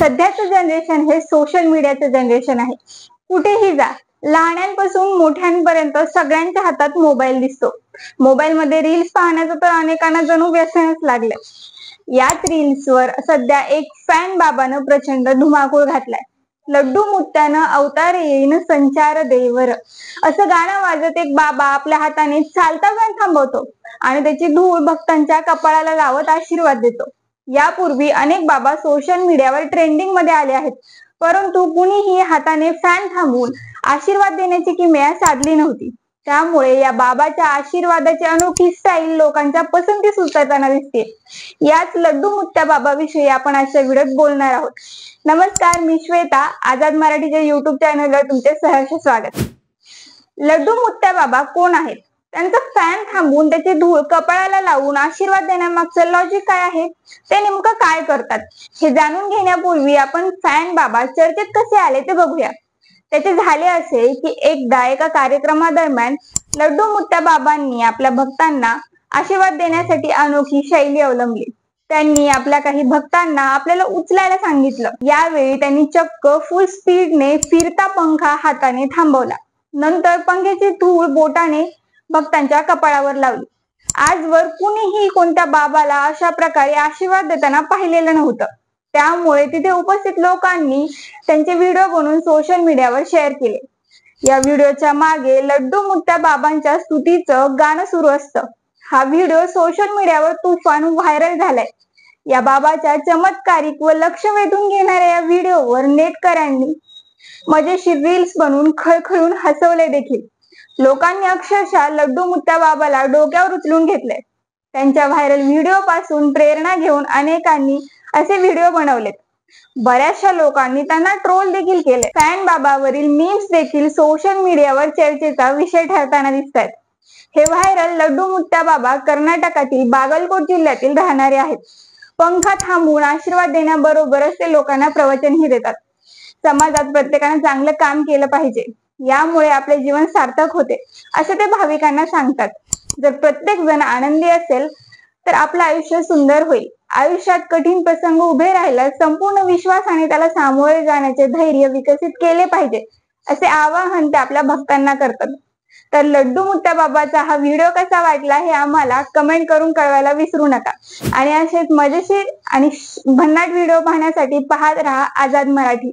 सध्याचं जनरेशन हे सोशल मीडियाचं जनरेशन आहे। कुठेही जा, लहानांपासून मोठ्यांपर्यंत सगळ्यांच्या हातात मोबाईल दिसतो। मोबाईल मध्ये रील्स पाहण्याचं तर अनेकांना जणू व्यसनच लागलंय। याच रील्सवर सध्या एक फॅन बाबानं प्रचंड धुमाकूळ घातलाय। लड्डू मुत्यानं अवतार येईन संचार देवर असं गाणं वाजत एक बाबा आपल्या हाताने चालता फॅन थांबवतो आणि त्याची धूळ भक्तांच्या कपाळाला लावत आशीर्वाद देतो। यापूर्वी अनेक बाबा सोशल मीडियावर ट्रेंडिंग मध्ये आले आहेत, परंतु कुणीही हाताने फॅन थांबवून आशीर्वाद देण्याची किमया साधली नव्हती। त्यामुळे या बाबाच्या आशीर्वादाची अनोखी स्टाईल लोकांच्या पसंतीस उतरताना दिसते। याच लड्डू मुत्या बाबा विषयी आपण आजच्या व्हिडिओत बोलणार आहोत। नमस्कार, मी श्वेता, आझाद मराठीच्या युट्यूब चॅनलवर तुमचे सहर्ष स्वागत। लड्डू मुत्या बाबा कोण आहेत? त्यांचा फॅन थांबवून त्याची धूळ कपाळाला लावून आशीर्वाद देण्यामागचं लॉजिक काय आहे? ते नेमकं काय करतात हे जाणून घेण्यापूर्वी आपण फॅन बाबा चर्चेत कसे आले ते बघूया। त्याचे झाले असे की एकदा एका कार्यक्रमादरम्यान लड्डू मुत्या बाबांनी आपल्या भक्तांना आशीर्वाद देण्यासाठी अनोखी शैली अवलंबली। त्यांनी आपल्या काही भक्तांना आपल्याला उचलायला सांगितलं। यावेळी त्यांनी चक्क फुल स्पीडने फिरता पंखा हाताने थांबवला। नंतर पंख्याची धूळ बोटाने भक्तांच्या कपाळावर लावली। आजवर कुणीही कोणत्या बाबाला अशा प्रकारे आशीर्वाद देताना पाहिलेलं नव्हतं। त्यामुळे तिथे उपस्थित लोकांनी त्यांचे व्हिडिओ बनवून सोशल मीडियावर शेअर केले। या व्हिडिओच्या मागे लड्डू मुत्या बाबांच्या स्तुतीचं गाणं सुरू असतं। हा व्हिडिओ सोशल मीडियावर तुफान व्हायरल झालाय। या बाबाच्या चमत्कारिक व लक्ष वेधून घेणाऱ्या या व्हिडिओवर नेटकऱ्यांनी मजेशीर रील्स बनवून खळखळून हसवले देखील। लोकांनी अक्षरशः लड्डू मुत्या बाबाला डोक्यावर उचलून घेतले। त्यांच्या व्हायरल व्हिडिओ पासून प्रेरणा घेऊन अनेकांनी असे व्हिडिओ बनवलेत। बऱ्याचशा लोकांनी त्यांना ट्रोल देखील केले। फॅन बाबावरील मीम्स देखील सोशल मीडियावर चर्चेचा विषय ठरताना दिसतात। हे व्हायरल लड्डू मुत्या बाबा कर्नाटकातील बागलकोट जिल्ह्यातील राहणारे आहेत। पंखा थांबवून आशीर्वाद देण्याबरोबरच ते लोकांना प्रवचनही देतात। समाजात प्रत्येकाने चांगलं काम केलं पाहिजे, यामुळे आपले जीवन सार्थक होते असे ते भाविकांना सांगतात। जर प्रत्येक जण आनंदी असेल तर आपलं आयुष्य सुंदर होईल। आयुष्यात कठीण प्रसंग उभे राहिल्यास संपूर्ण विश्वासाने त्याला सामोरे जाण्याचे धैर्य विकसित केले पाहिजे असे आवाहन ते आपल्या भक्तांना करतात। तर लड्डू मुत्या बाबाचा हा व्हिडिओ कसा वाटला हे आम्हाला कमेंट करून कळवायला विसरू नका। आणि असेच मजेशीर आणि भन्नाट व्हिडिओ पाहण्यासाठी पाहत रहा आझाद मराठी।